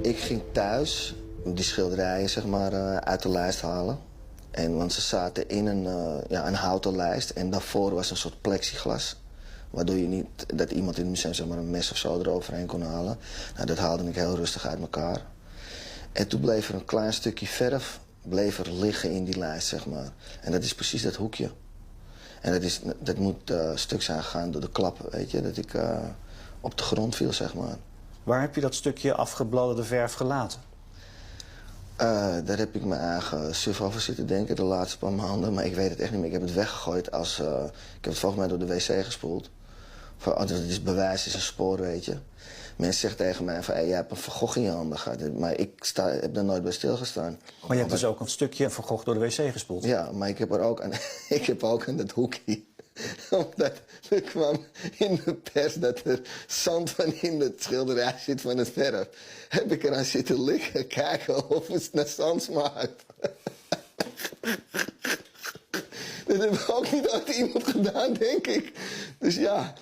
Ik ging thuis die schilderijen zeg maar, uit de lijst halen. Want ze zaten in een houten lijst en daarvoor was een soort plexiglas. Waardoor je niet dat iemand in het museum zeg maar, een mes of zo eroverheen kon halen. Nou, dat haalde ik heel rustig uit elkaar. En toen bleef er een klein stukje verf bleef er liggen in die lijst, zeg maar. En dat is precies dat hoekje. En dat moet stuk zijn gegaan door de klap, weet je. Dat ik op de grond viel, zeg maar. Waar heb je dat stukje afgebladerde verf gelaten? Daar heb ik mijn eigen suf over zitten denken de laatste paar maanden. Maar ik weet het echt niet meer. Ik heb het weggegooid als... ik heb het volgens mij door de wc gespoeld. Dat is bewijs, is een spoor, weet je. Mensen zeggen tegen mij van, hey, jij hebt een Van Gogh in je handen gehad. Maar ik heb daar nooit bij stilgestaan. Maar je hebt dus ook een stukje Van Gogh door de wc gespoeld? Ja, maar ik heb er ook aan, ik heb ook aan dat hoekje. Omdat er kwam in de pers dat er zand van in het schilderij zit van het verf. Heb ik eraan zitten liggen, kijken of het naar zand smaakt. Dat heeft ook niet ooit iemand gedaan, denk ik. Dus ja.